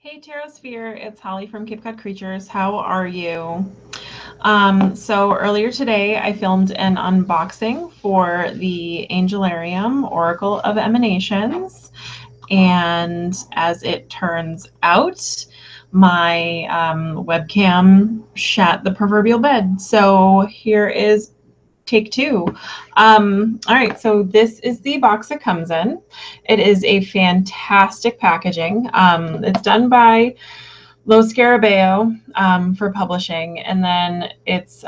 Hey Terrosphere, it's Holly from Cape Cod Creatures. How are you? So earlier today I filmed an unboxing for the Angelarium Oracle of Emanations, and as it turns out, my webcam shat the proverbial bed. So here is take two. All right, so this is the box it comes in. It is a fantastic packaging. It's done by Lo Scarabeo for publishing, and then it's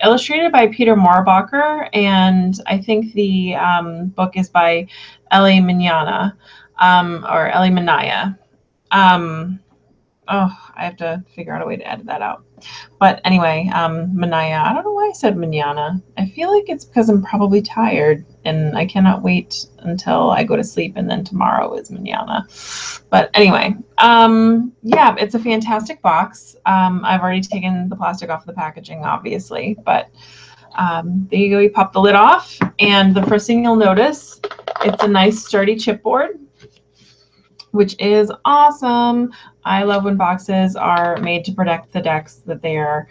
illustrated by Peter Moorbacher, and I think the book is by Ellie Manana, or Ellie Manaya. Oh, I have to figure out a way to edit that out. But anyway, Manaya, I don't know why I said manana. I feel like it's because I'm probably tired and I cannot wait until I go to sleep, and then tomorrow is manana. But anyway, yeah, it's a fantastic box. I've already taken the plastic off the packaging, obviously, but there you go. You pop the lid off, and the first thing you'll notice, it's a nice sturdy chipboard, which is awesome. I love when boxes are made to protect the decks that they are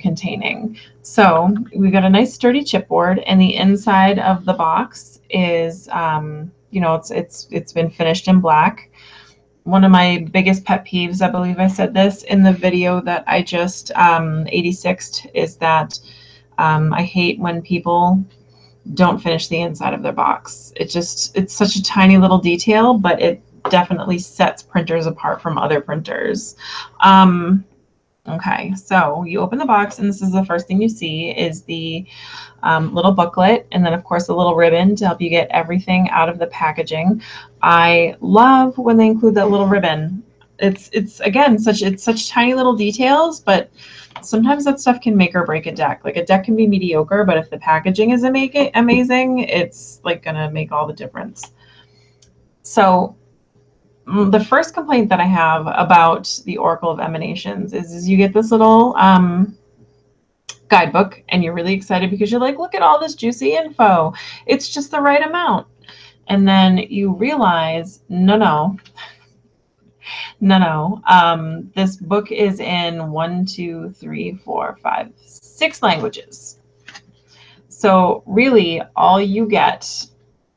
containing. So we got a nice sturdy chipboard, and the inside of the box is, you know, it's been finished in black. One of my biggest pet peeves, I believe I said this in the video that I just 86'd, is that I hate when people don't finish the inside of their box. It's such a tiny little detail, but it definitely sets printers apart from other printers. Okay, so you open the box, and this is the first thing you see is the little booklet, and then of course a little ribbon to help you get everything out of the packaging. I love when they include that little ribbon. It's again such tiny little details, but sometimes that stuff can make or break a deck. Like, a deck can be mediocre, but if the packaging is amazing, it's like gonna make all the difference. So the first complaint that I have about the Oracle of Emanations is you get this little guidebook, and you're really excited because you're like, look at all this juicy info. It's just the right amount. And then you realize, no. This book is in 1, 2, 3, 4, 5, 6 languages. So really, all you get,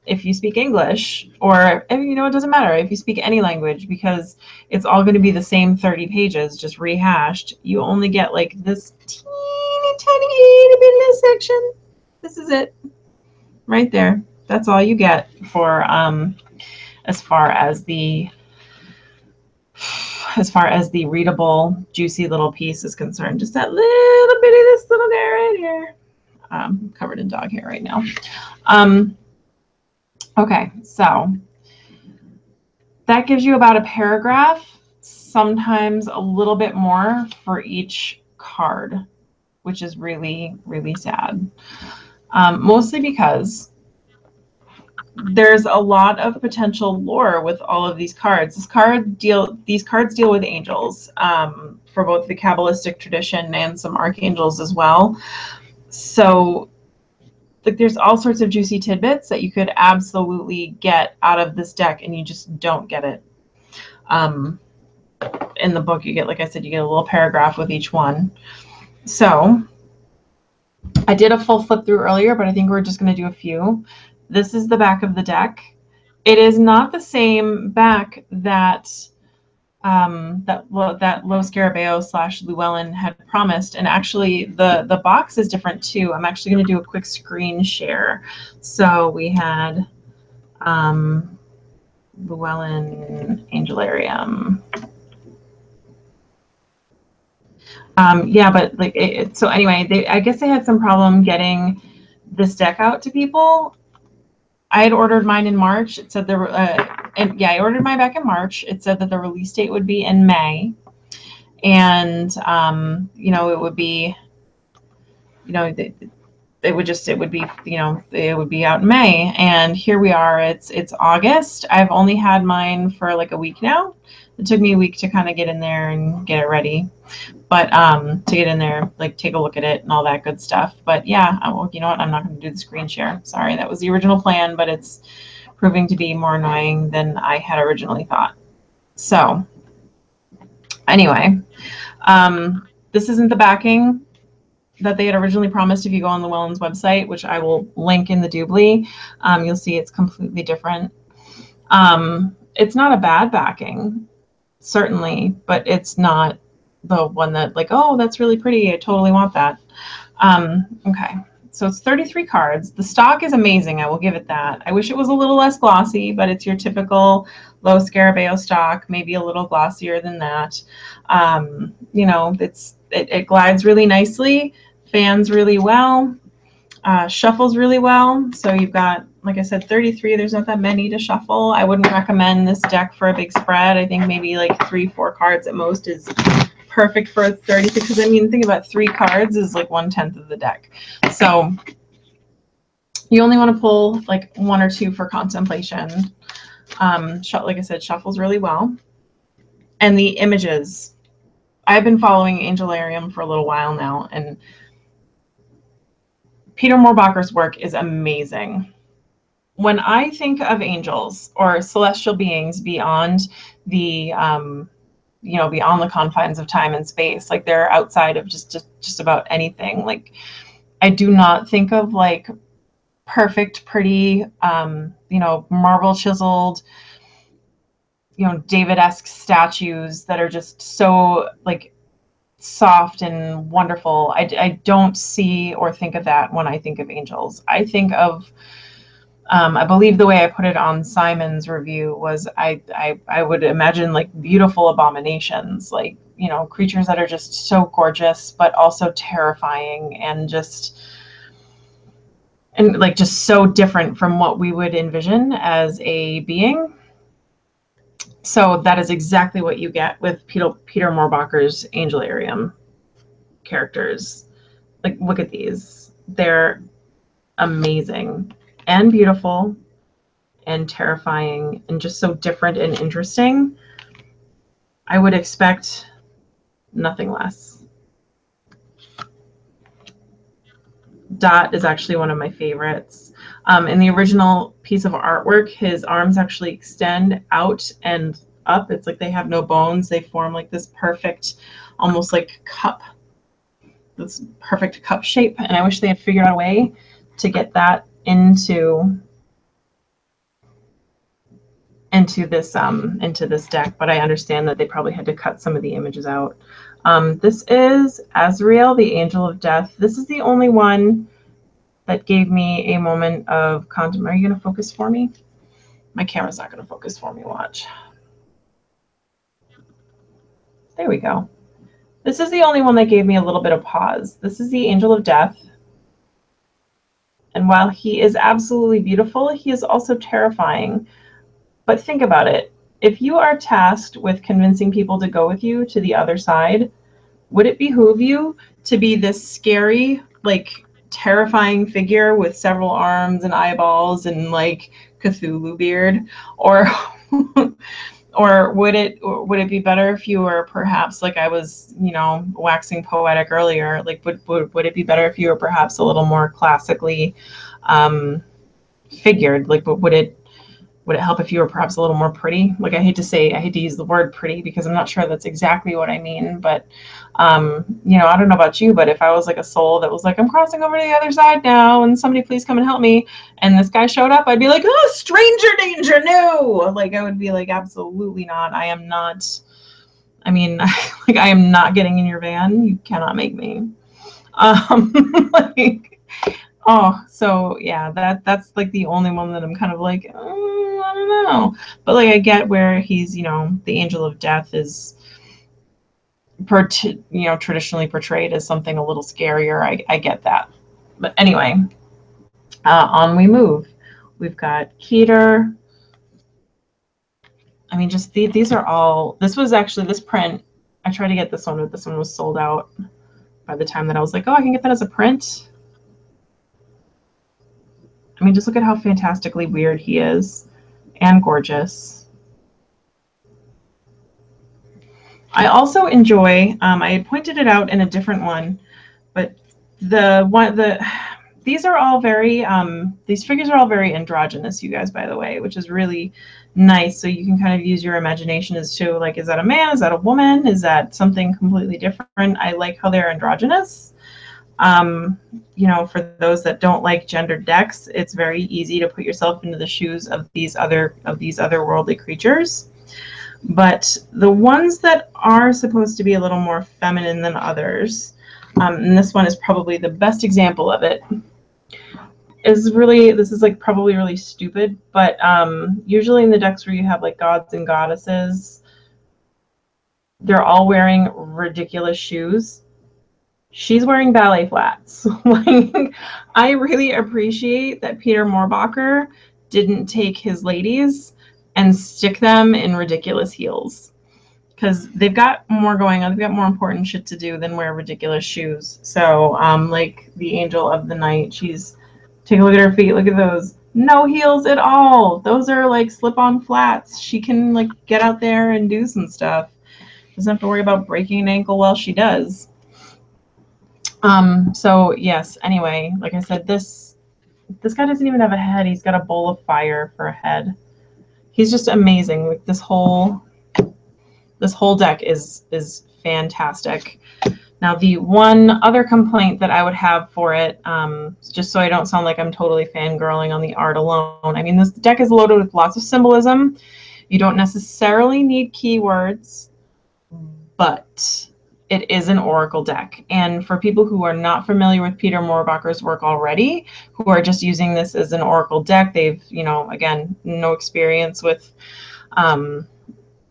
if you speak English, or, you know, it doesn't matter if you speak any language, because it's all going to be the same 30 pages just rehashed. You only get like this teeny tiny itty bitty section. This is it right there. That's all you get for as far as the readable juicy little piece is concerned. Just that little bitty, this little guy right here, covered in dog hair right now. Okay, so that gives you about a paragraph, sometimes a little bit more for each card, which is really, really sad. Mostly because there's a lot of potential lore with all of these cards. These cards deal with angels, for both the Kabbalistic tradition and some archangels as well. So like, there's all sorts of juicy tidbits that you could absolutely get out of this deck, and you just don't get it. In the book, you get, like I said, you get a little paragraph with each one. So I did a full flip through earlier, but I think we're just going to do a few. This is the back of the deck. It is not the same back that that Lo Scarabeo / Llewellyn had promised, and actually the box is different too. I'm actually going to do a quick screen share. So we had Llewellyn Angelarium. Yeah, but like so anyway, I guess they had some problem getting this deck out to people. I had ordered mine in March. It said there and yeah, I ordered mine back in March. It said that the release date would be in May, and you know, it would be, you know, it would be out in May, and here we are. It's August. I've only had mine for like a week now. It took me a week to kind of get in there and get it ready, but to get in there, like, take a look at it and all that good stuff. But yeah, well, you know what? I'm not going to do the screen share. Sorry, that was the original plan, but it's proving to be more annoying than I had originally thought. So Anyway, this isn't the backing that they had originally promised. If you go on Llewellyn's website, which I will link in the doobly, you'll see it's completely different. It's not a bad backing, certainly, but it's not the one that like, oh, that's really pretty, I totally want that. Okay, so it's 33 cards. The stock is amazing, I will give it that. I wish it was a little less glossy, but it's your typical low Scarabeo stock, maybe a little glossier than that. You know, it glides really nicely, fans really well, shuffles really well. So you've got, like I said, 33. There's not that many to shuffle. I wouldn't recommend this deck for a big spread. I think maybe like 3-4 cards at most is perfect for a 36. Because I mean, think about 3 cards is like 1/10 of the deck. So you only want to pull like 1 or 2 for contemplation. Like I said, shuffles really well. And the images. I've been following Angelarium for a little while now, and Peter Moorbacher's work is amazing. When I think of angels or celestial beings beyond the, you know, beyond the confines of time and space, like they're outside of just about anything. Like I do not think of like perfect, pretty, you know, marble chiseled, you know, David-esque statues that are just so like soft and wonderful. I don't see or think of that when I think of angels. I think of, I believe the way I put it on Simon's review was I would imagine like beautiful abominations, like, you know, creatures that are just so gorgeous, but also terrifying and like just so different from what we would envision as a being. So that is exactly what you get with Peter Moorbacher's Angelarium characters. Like, look at these. They're amazing and beautiful and terrifying and just so different and interesting. I would expect nothing less. Dot is actually one of my favorites. In the original piece of artwork, his arms actually extend out and up. It's like they have no bones. They form like this perfect, almost like cup, this perfect cup shape. And I wish they had figured out a way to get that into this deck, but I understand that they probably had to cut some of the images out. This is Azrael, the Angel of Death. This is the only one that gave me a moment of contemplation. Are you going to focus for me? My camera's not going to focus for me. Watch. There we go. This is the only one that gave me a little bit of pause. This is the Angel of Death. And while he is absolutely beautiful, he is also terrifying. But think about it. If you are tasked with convincing people to go with you to the other side, would it behoove you to be this scary, like terrifying figure with several arms and eyeballs and like Cthulhu beard? Or or would it be better if you were perhaps, like I was, you know, waxing poetic earlier, like would it be better if you were perhaps a little more classically figured? Like would it help if you were perhaps a little more pretty? Like I hate to use the word pretty because I'm not sure that's exactly what I mean, but you know, I don't know about you, but if I was like a soul that was like, I'm crossing over to the other side now and somebody please come and help me, and this guy showed up, I'd be like, oh, stranger danger, no. Like I would be like, absolutely not. I am not, I mean, like I am not getting in your van. You cannot make me. Like, oh, so yeah, that's like the only one that I'm kind of like, I don't know. But like I get where he's, you know, the Angel of Death is, you know, traditionally portrayed as something a little scarier. I get that. But anyway, on we move. We've got Keter. I mean, just these are all, this was actually, this print, I tried to get this one, but this one was sold out by the time that I was like, oh, I can get that as a print. I mean, just look at how fantastically weird he is and gorgeous. I also enjoy, I had pointed it out in a different one, but these are all very, these figures are all very androgynous, you guys, by the way, which is really nice. So you can kind of use your imagination as to, like, is that a man? Is that a woman? Is that something completely different? I like how they're androgynous. You know, for those that don't like gendered decks, it's very easy to put yourself into the shoes of these otherworldly creatures. But the ones that are supposed to be a little more feminine than others, and this one is probably the best example of it, is really, this is like probably really stupid, but usually in the decks where you have like gods and goddesses, they're all wearing ridiculous shoes. She's wearing ballet flats. Like, I really appreciate that Peter Moorbacher didn't take his ladies and stick them in ridiculous heels, because they've got more going on. They've got more important shit to do than wear ridiculous shoes. So like the Angel of the Night, she's, take a look at her feet. Look at those. No heels at all. Those are like slip-on flats. She can like get out there and do some stuff. Doesn't have to worry about breaking an ankle while she does. So yes, anyway, like I said, this guy doesn't even have a head. He's got a bowl of fire for a head. He's just amazing. Like, this whole deck is fantastic. Now, the one other complaint that I would have for it, just so I don't sound like I'm totally fangirling on the art alone, I mean, this deck is loaded with lots of symbolism. You don't necessarily need keywords, but it is an oracle deck. And for people who are not familiar with Peter Moorbacher's work already, who are just using this as an oracle deck, they've, you know, again, no experience with,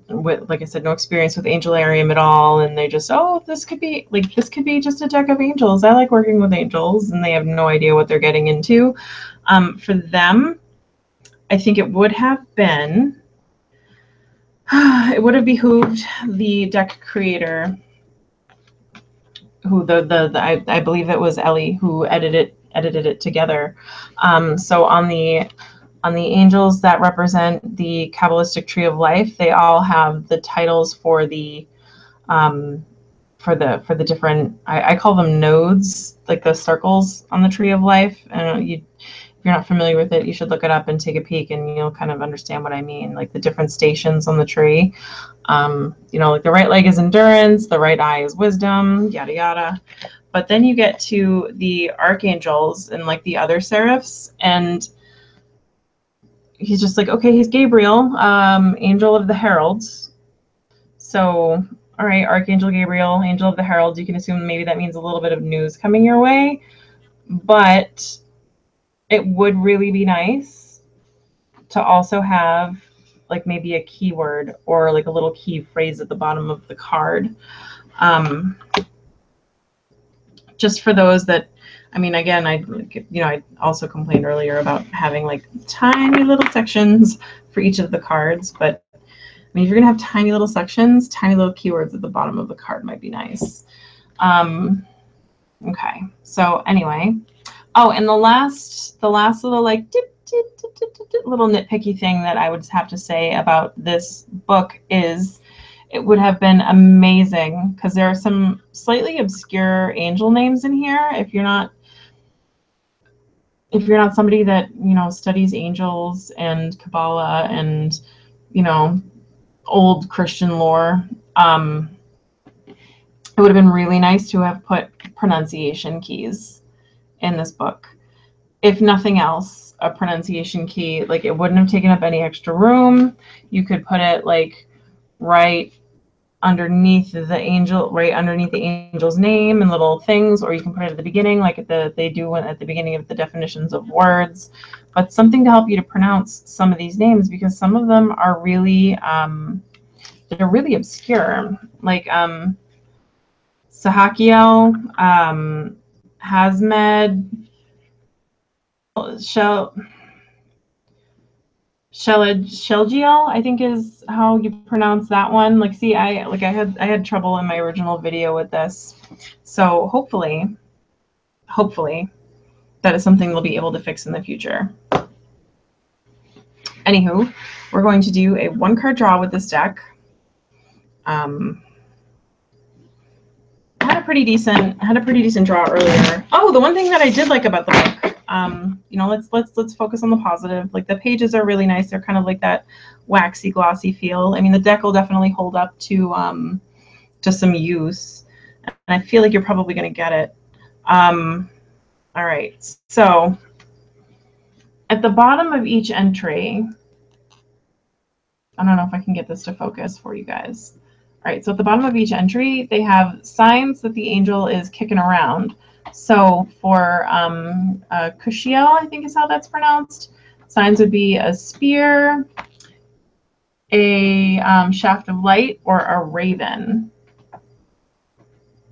like I said, no experience with Angelarium at all, and they just, oh, this could be just a deck of angels. I like working with angels, and they have no idea what they're getting into. For them, I think it would have been, it would have behooved the deck creator, who I believe it was Ellie who edited it together. So on the angels that represent the Kabbalistic tree of life, they all have the titles for the different, I call them nodes, like the circles on the tree of life. And if you're not familiar with it, you should look it up and take a peek, and you'll kind of understand what I mean, like the different stations on the tree. You know, like the right leg is endurance, the right eye is wisdom, yada yada. But then you get to the archangels and like the other seraphs, and he's just like, okay, he's Gabriel, angel of the heralds. So, all right, Archangel Gabriel, angel of the heralds, you can assume maybe that means a little bit of news coming your way, but it would really be nice to also have like maybe a keyword or like a little key phrase at the bottom of the card. Just for those that, I mean, again, I also complained earlier about having like tiny little sections for each of the cards, but I mean, if you're gonna have tiny little sections, tiny little keywords at the bottom of the card might be nice. Okay, so anyway, oh, and the last little like little nitpicky thing that I would have to say about this book is, it would have been amazing, because there are some slightly obscure angel names in here. If you're not somebody that, you know, studies angels and Kabbalah and, you know, old Christian lore, it would have been really nice to have put pronunciation keys in this book. If nothing else, a pronunciation key, like, it wouldn't have taken up any extra room. You could put it like right underneath the angel, right underneath the angel's name and little things, or you can put it at the beginning, like they do at the beginning of the definitions of words, but something to help you to pronounce some of these names, because some of them are really they're really obscure, like Sahakiel, Hazmed, Shelgiel, I think is how you pronounce that one. Like, see, I had trouble in my original video with this, so hopefully that is something they'll be able to fix in the future. Anywho, we're going to do a 1-card draw with this deck. Had a pretty decent draw earlier. Oh, the one thing that I did like about the book, You know, let's focus on the positive. Like the pages are really nice. They're kind of like that waxy, glossy feel. I mean, the deck will definitely hold up to some use, and I feel like you're probably going to get it. All right, so at the bottom of each entry, I don't know if I can get this to focus for you guys. All right, so at the bottom of each entry, they have signs that the angel is kicking around. So for Kushiel, I think is how that's pronounced, signs would be a spear, a shaft of light, or a raven.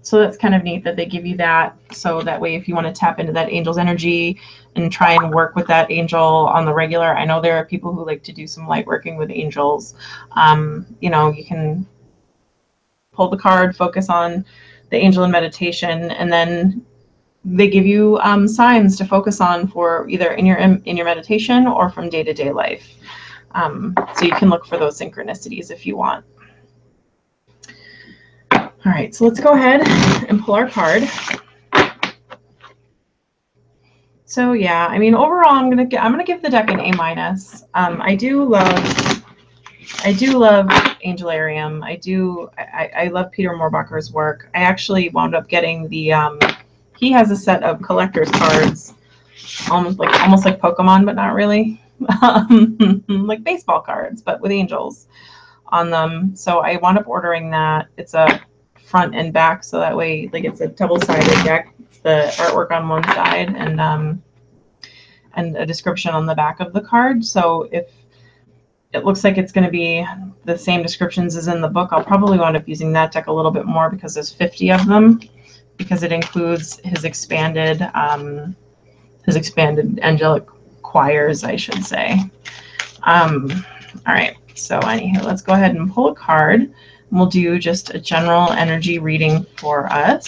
So that's kind of neat that they give you that. So that way, if you want to tap into that angel's energy and try and work with that angel on the regular, I know there are people who like to do some light working with angels. You know, you can pull the card, focus on the angel in meditation, and then they give you signs to focus on for either in your meditation or from day-to-day life. So you can look for those synchronicities if you want. All right, so let's go ahead and pull our card. So yeah, I mean, overall, I'm gonna give the deck an A-. I do love Angelarium. I love Peter Moorbacher's work. I actually wound up getting the he has a set of collector's cards, almost like Pokemon, but not really, like baseball cards, but with angels on them. So I wound up ordering that. It's a front and back, so that way, like, it's a double-sided deck. It's the artwork on one side and a description on the back of the card. So if it looks like it's going to be the same descriptions as in the book, I'll probably wind up using that deck a little bit more because there's 50 of them, because it includes his expanded angelic choirs, I should say. All right, so anywho, let's go ahead and pull a card. We'll do just a general energy reading for us.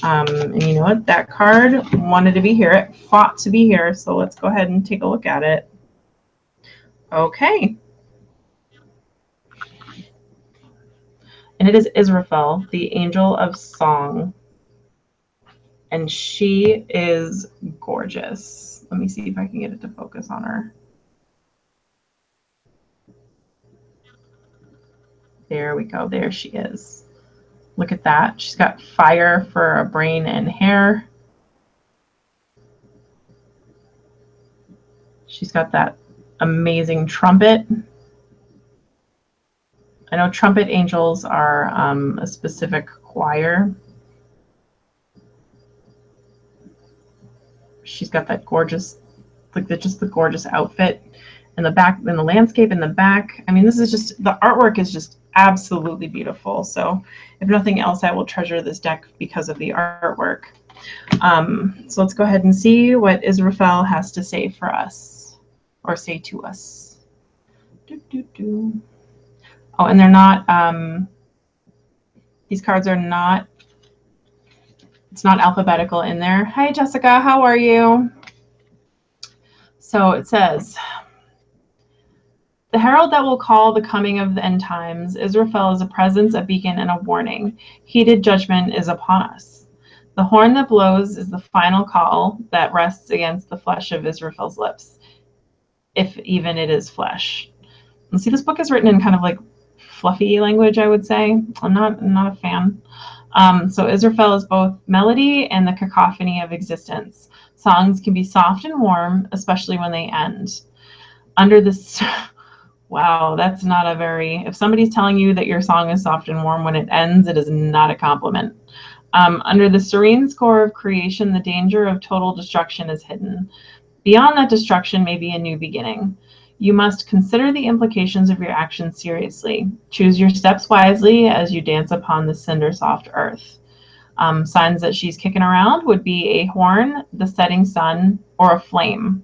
And you know what? That card wanted to be here. It fought to be here. So let's go ahead and take a look at it. Okay. And it is Israfel, the angel of song. And she is gorgeous. Let me see if I can get it to focus on her. There we go. There she is. Look at that. She's got fire for a brain and hair. She's got that amazing trumpet. I know trumpet angels are a specific choir. She's got that gorgeous, like just the gorgeous outfit. In the back, in the landscape in the back. I mean, this is just, the artwork is just absolutely beautiful. So if nothing else, I will treasure this deck because of the artwork. So let's go ahead and see what Israfel has to say for us, or say to us. Oh, and they're not, these cards are not, it's not alphabetical in there. Hi, Jessica, how are you? So it says, the herald that will call the coming of the end times, Israfel is a presence, a beacon, and a warning. Heated judgment is upon us. The horn that blows is the final call that rests against the flesh of Israfel's lips, if even it is flesh. And see, this book is written in kind of like fluffy language, I would say. I'm not a fan. So Israfel is both melody and the cacophony of existence. Songs can be soft and warm, especially when they end. Under this... Wow, that's not a very... If somebody's telling you that your song is soft and warm when it ends, it is not a compliment. Under the serene score of creation, the danger of total destruction is hidden. Beyond that destruction may be a new beginning. You must consider the implications of your actions seriously. Choose your steps wisely as you dance upon the cinder-soft earth. Signs that she's kicking around would be a horn, the setting sun, or a flame.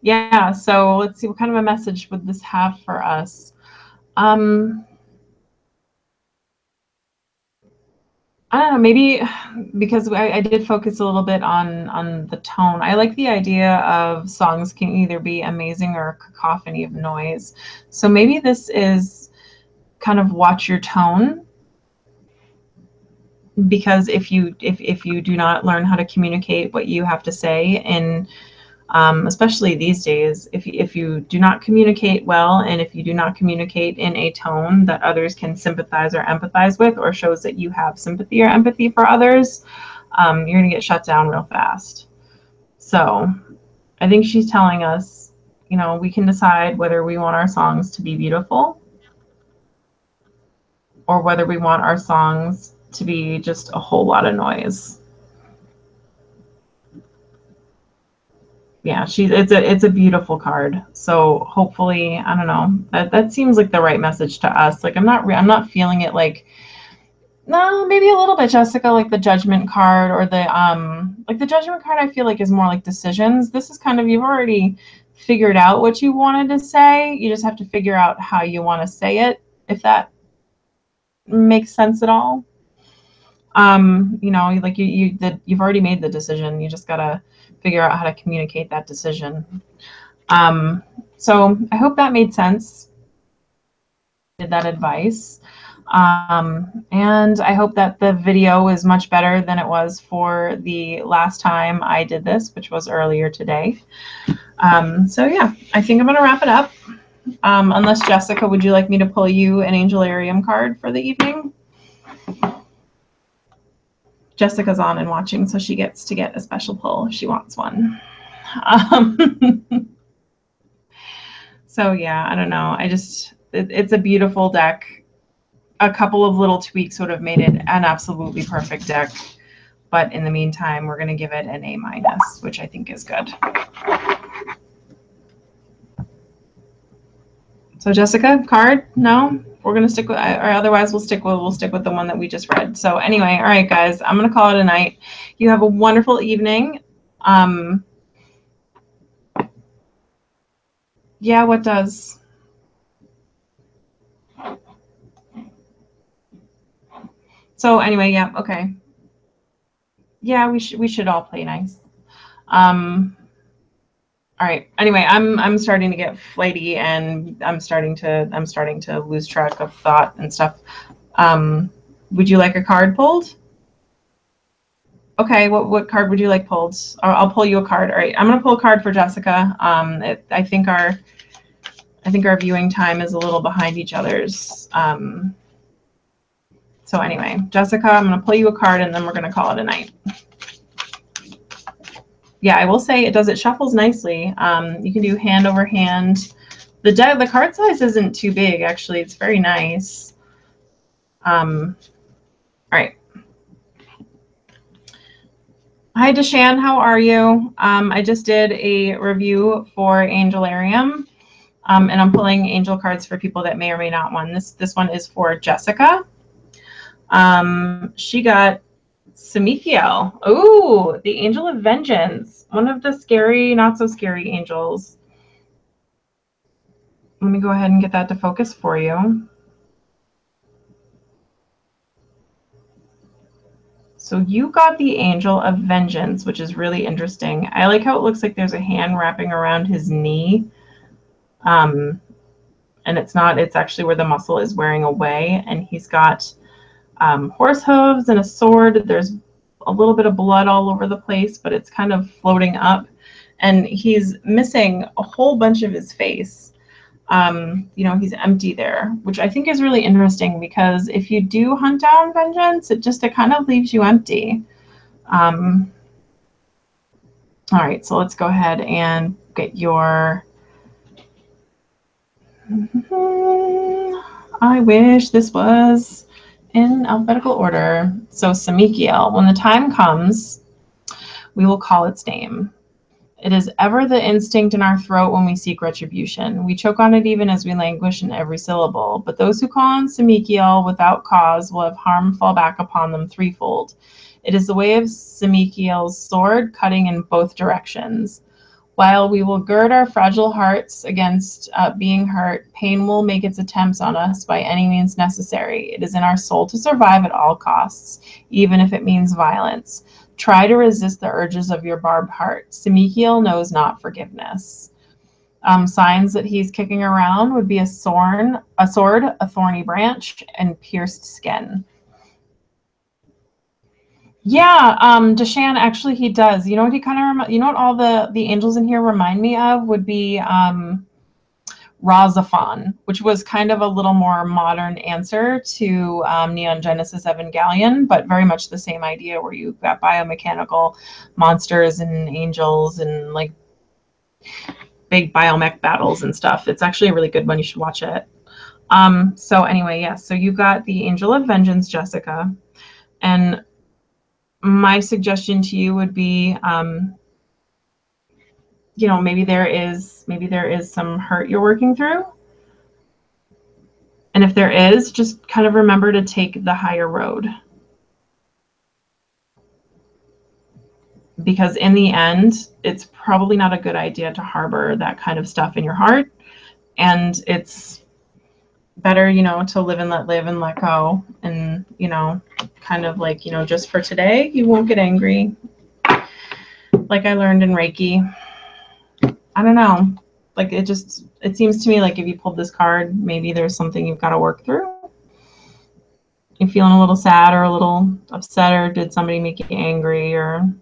Yeah, so let's see, what kind of a message would this have for us? I don't know, maybe because I did focus a little bit on the tone. I like the idea of songs can either be amazing or a cacophony of noise. So maybe this is kind of watch your tone. because if you do not learn how to communicate what you have to say, and especially these days, if you do not communicate well, and if you do not communicate in a tone that others can sympathize or empathize with, or shows that you have sympathy or empathy for others, you're going to get shut down real fast. So I think she's telling us, you know, we can decide whether we want our songs to be beautiful or whether we want our songs to be just a whole lot of noise. Yeah, it's a beautiful card. So hopefully, I don't know, that seems like the right message to us. Like I'm not feeling it like, no, maybe a little bit, Jessica, like the judgment card, or like the judgment card I feel like is more like decisions. This is kind of, you've already figured out what you wanted to say. You just have to figure out how you want to say it, if that makes sense at all. You know, like you've already made the decision. You just gotta figure out how to communicate that decision. So I hope that made sense. Did that advice. And I hope that the video is much better than it was for the last time I did this, which was earlier today. So yeah, I think I'm gonna wrap it up. Unless Jessica, would you like me to pull you an Angelarium card for the evening? Jessica's on and watching, so she gets to get a special pull if she wants one. So yeah, I don't know. It's a beautiful deck. A couple of little tweaks would have made it an absolutely perfect deck. But in the meantime, we're going to give it an A-, which I think is good. So Jessica, card? No? We're going to stick with, or otherwise we'll stick with the one that we just read. So anyway, all right, guys, I'm going to call it a night. You have a wonderful evening. Yeah, what does? So anyway, yeah, okay. Yeah, we should all play nice. All right. Anyway, I'm starting to get flighty, and I'm starting to lose track of thought and stuff. Would you like a card pulled? Okay. What card would you like pulled? I'll pull you a card. All right. I'm gonna pull a card for Jessica. I think our viewing time is a little behind each other's. So anyway, Jessica, I'm gonna pull you a card, and then we're gonna call it a night. Yeah, I will say it shuffles nicely. You can do hand over hand. The card size isn't too big, actually. It's very nice. All right. Hi, Deshan. How are you? I just did a review for Angelarium, and I'm pulling angel cards for people that may or may not want. This one is for Jessica. She got Samikiel. Oh, the Angel of Vengeance. One of the scary, not so scary angels. Let me go ahead and get that to focus for you. So you got the Angel of Vengeance, which is really interesting. I like how it looks like there's a hand wrapping around his knee. And it's actually where the muscle is wearing away. And he's got horse hooves and a sword. There's a little bit of blood all over the place, but it's kind of floating up. And he's missing a whole bunch of his face. You know, he's empty there, which I think is really interesting, because if you do hunt down vengeance, it kind of leaves you empty. All right, so let's go ahead and get your... I wish this was in alphabetical order. So Samikiel, when the time comes, we will call its name. It is ever the instinct in our throat when we seek retribution. We choke on it even as we languish in every syllable. But those who call on Samikiel without cause will have harm fall back upon them threefold. It is the way of Samikiel's sword, cutting in both directions. While we will gird our fragile hearts against being hurt, pain will make its attempts on us by any means necessary. It is in our soul to survive at all costs, even if it means violence. Try to resist the urges of your barbed heart. Samikiel knows not forgiveness. Signs that he's kicking around would be a sword, a thorny branch, and pierced skin. Yeah, Deshan, actually he does. You know what he kind of, you know what all the angels in here remind me of would be Razafon, which was kind of a little more modern answer to Neon Genesis Evangelion, but very much the same idea where you've got biomechanical monsters and angels and like big biomech battles and stuff. It's actually a really good one. You should watch it. So anyway, yes, so you've got the Angel of Vengeance, Jessica, and my suggestion to you would be, you know, maybe there is some hurt you're working through. And if there is, just kind of remember to take the higher road. Because in the end, it's probably not a good idea to harbor that kind of stuff in your heart. And it's better, you know, to live and let go. And, you know, kind of like, you know, just for today, you won't get angry. Like I learned in Reiki. I don't know. Like it seems to me like if you pulled this card, maybe there's something you've got to work through. You're feeling a little sad or a little upset, or did somebody make you angry or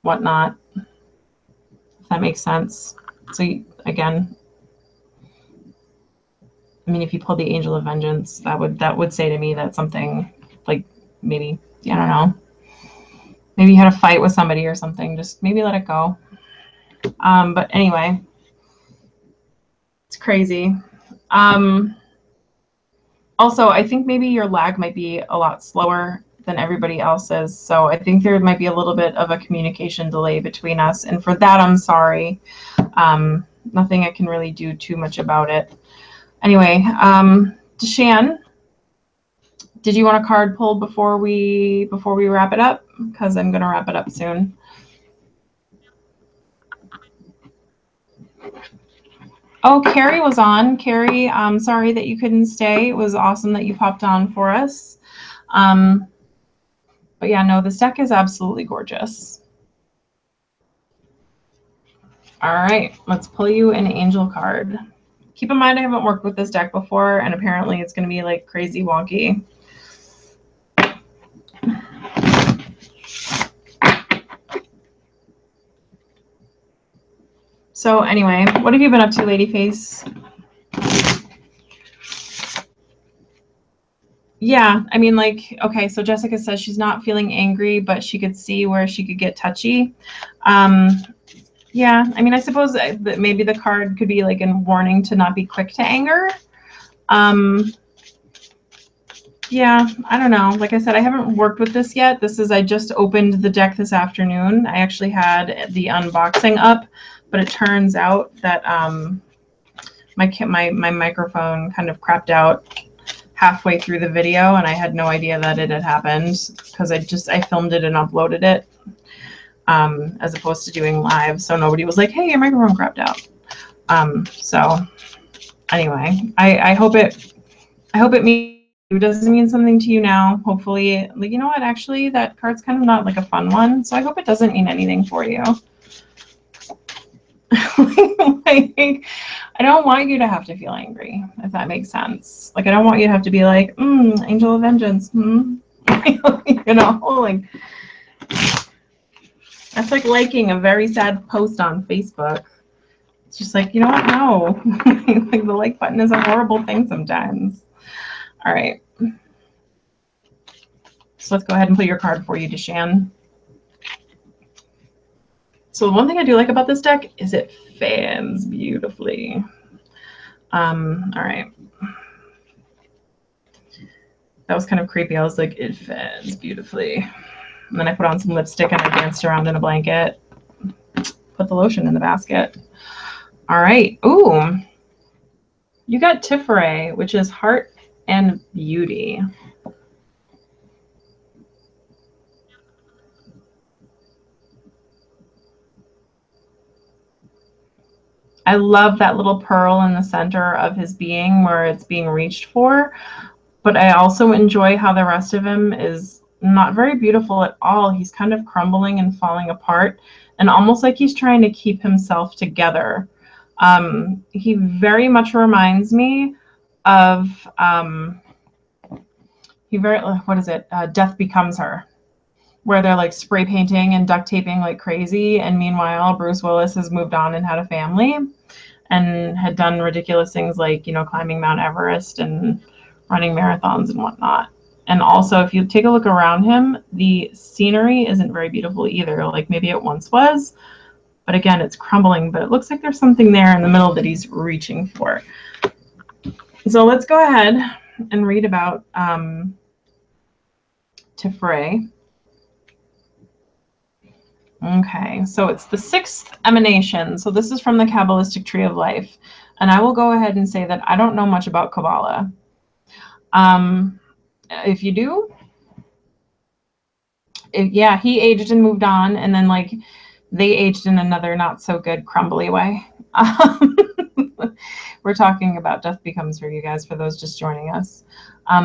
whatnot, if that makes sense. So again, I mean, if you pulled the Angel of Vengeance, that would say to me that something like maybe, I don't know, maybe you had a fight with somebody or something. Just maybe let it go. But anyway, it's crazy. Also, I think maybe your lag might be a lot slower than everybody else's. So I think there might be a little bit of a communication delay between us. And for that, I'm sorry. Nothing I can really do too much about it. Anyway, Deshan, did you want a card pulled before we wrap it up? Because I'm going to wrap it up soon. Oh, Carrie was on. Carrie, I'm sorry that you couldn't stay. It was awesome that you popped on for us. But yeah, no, this deck is absolutely gorgeous. All right, let's pull you an angel card. Keep in mind, I haven't worked with this deck before, and apparently it's going to be like crazy wonky. So anyway, what have you been up to, Ladyface? Yeah, I mean, like, okay, so Jessica says she's not feeling angry, but she could see where she could get touchy. Yeah, I mean, I suppose that maybe the card could be like a warning to not be quick to anger. Yeah, I don't know. Like I said, I haven't worked with this yet. I just opened the deck this afternoon. I actually had the unboxing up, but it turns out that my microphone kind of crapped out halfway through the video, and I had no idea that it had happened because I filmed it and uploaded it as opposed to doing live. So nobody was like, hey, your microphone crapped out. So anyway, I hope it doesn't mean something to you now. Hopefully, like, you know what, actually that card's kind of not like a fun one, so I hope it doesn't mean anything for you. Like, I don't want you to have to feel angry, if that makes sense. Like, I don't want you to have to be like, Angel of Vengeance, you know, like, that's like liking a very sad post on Facebook. It's just like, you know what, no. Like, the like button is a horrible thing sometimes. All right. So let's go ahead and pull your card for you, Deshan. So the one thing I do like about this deck is it fans beautifully. All right. That was kind of creepy. I was like, it fans beautifully. And then I put on some lipstick and I danced around in a blanket. Put the lotion in the basket. All right. Ooh. You got Tifere, which is heart and beauty. I love that little pearl in the center of his being where it's being reached for, but I also enjoy how the rest of him is not very beautiful at all. He's kind of crumbling and falling apart, and almost like he's trying to keep himself together. He very much reminds me of what is it? Death Becomes Her. where they're like spray painting and duct taping like crazy. And meanwhile, Bruce Willis has moved on and had a family and had done ridiculous things like, you know, climbing Mount Everest and running marathons and whatnot. And also, if you take a look around him, the scenery isn't very beautiful either. Like maybe it once was, but again, it's crumbling, but it looks like there's something there in the middle that he's reaching for. So let's go ahead and read about Tiferet. Okay, so it's the 6th emanation. So this is from the Kabbalistic Tree of Life. And I will go ahead and say that I don't know much about Kabbalah. If you do, yeah, he aged and moved on, and then like they aged in another not so good crumbly way. We're talking about Death Becomes Her, you guys, for those just joining us.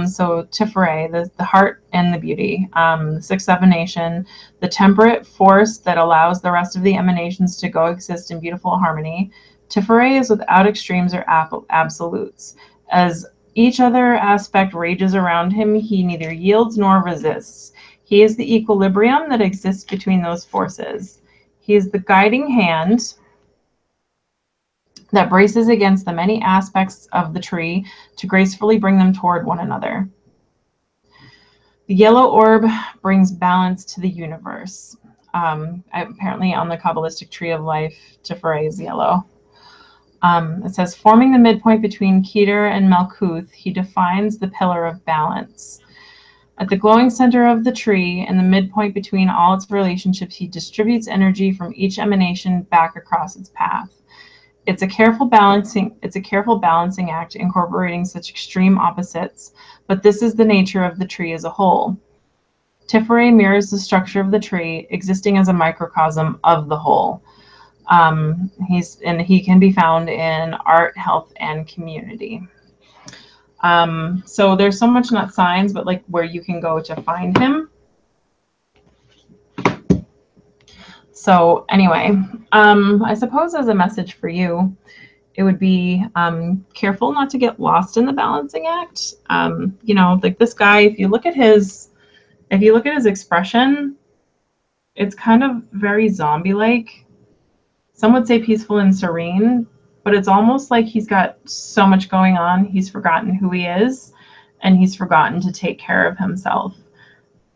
So Tiferet, the heart and the beauty, the 6th emanation, the temperate force that allows the rest of the emanations to coexist in beautiful harmony. Tiferet is without extremes or absolutes. As each other aspect rages around him, he neither yields nor resists. He is the equilibrium that exists between those forces. He is the guiding hand that braces against the many aspects of the tree to gracefully bring them toward one another. The yellow orb brings balance to the universe. Apparently on the Kabbalistic Tree of Life, Tiferet is yellow. It says, forming the midpoint between Keter and Malkuth, he defines the pillar of balance. At the glowing center of the tree, in the midpoint between all its relationships, he distributes energy from each emanation back across its path. It's a careful balancing act incorporating such extreme opposites, but this is the nature of the tree as a whole. Tiferet mirrors the structure of the tree, existing as a microcosm of the whole. He can be found in art, health, and community. So there's so much, not signs, but like where you can go to find him. So anyway, I suppose as a message for you, it would be careful not to get lost in the balancing act. You know, like this guy, if you look at his expression, it's kind of very zombie-like. Some would say peaceful and serene, but it's almost like he's got so much going on, he's forgotten who he is, and he's forgotten to take care of himself.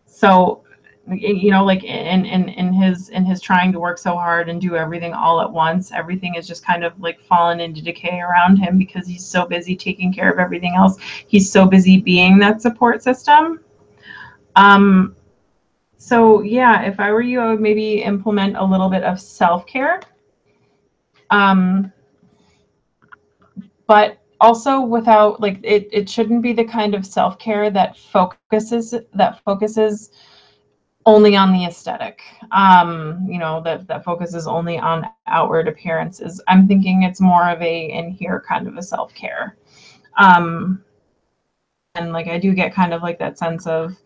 So, you know, like in his trying to work so hard and do everything all at once, everything is just kind of like fallen into decay around him because he's so busy taking care of everything else. He's so busy being that support system. So yeah, if I were you, I would maybe implement a little bit of self-care. But also without, like, it shouldn't be the kind of self-care that focuses only on the aesthetic, you know, that focuses only on outward appearances. I'm thinking it's more of a in here kind of a self-care. And like I do get kind of like that sense of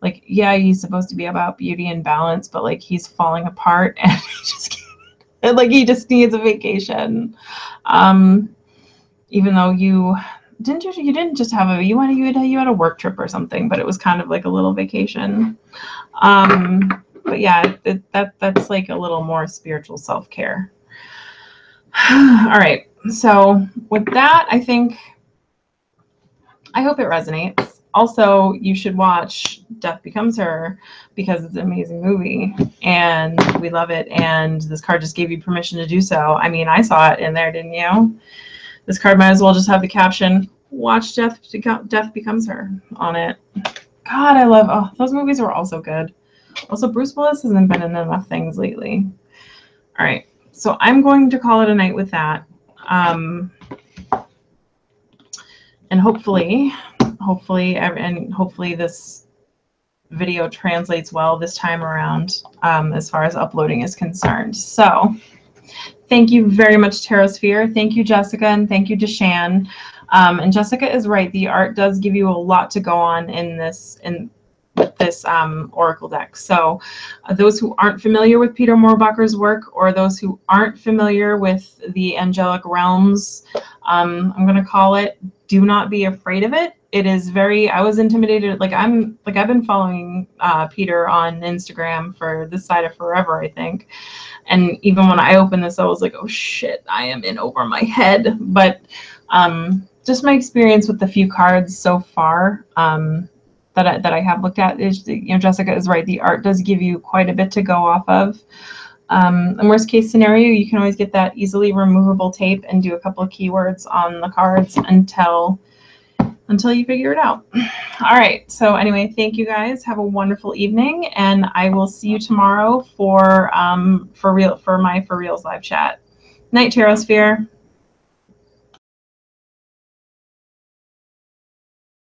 like, yeah, he's supposed to be about beauty and balance, but like he's falling apart and he just needs a vacation. Even though you didn't just have you had a work trip or something, but it was kind of like a little vacation. But yeah, that's like a little more spiritual self-care. All right, so with that, I hope it resonates. Also, you should watch Death Becomes Her because it's an amazing movie and we love it, and this card just gave you permission to do so. I mean, I saw it in there, didn't you? This card might as well just have the caption, watch Death Becomes Her on it. God, those movies were also good. Also, Bruce Willis hasn't been in enough things lately. All right, so I'm going to call it a night with that. And hopefully this video translates well this time around as far as uploading is concerned. So thank you very much, Tarosphere. Thank you, Jessica, and thank you, Deshan. And Jessica is right. The art does give you a lot to go on with this Oracle deck. So those who aren't familiar with Peter Moorbacher's work, or those who aren't familiar with the angelic realms, I'm going to call it, do not be afraid of it. it is very, I was intimidated. Like I've been following Peter on Instagram for this side of forever, I think. And even when I opened this, I was like, oh shit, I am in over my head. But just my experience with the few cards so far that I have looked at is, you know, Jessica is right. The art does give you quite a bit to go off of. In worst case scenario, you can always get that easily removable tape and do a couple of keywords on the cards until you figure it out. All right. So anyway, thank you guys. Have a wonderful evening, and I will see you tomorrow for my For Reals live chat. Night, Tarosphere.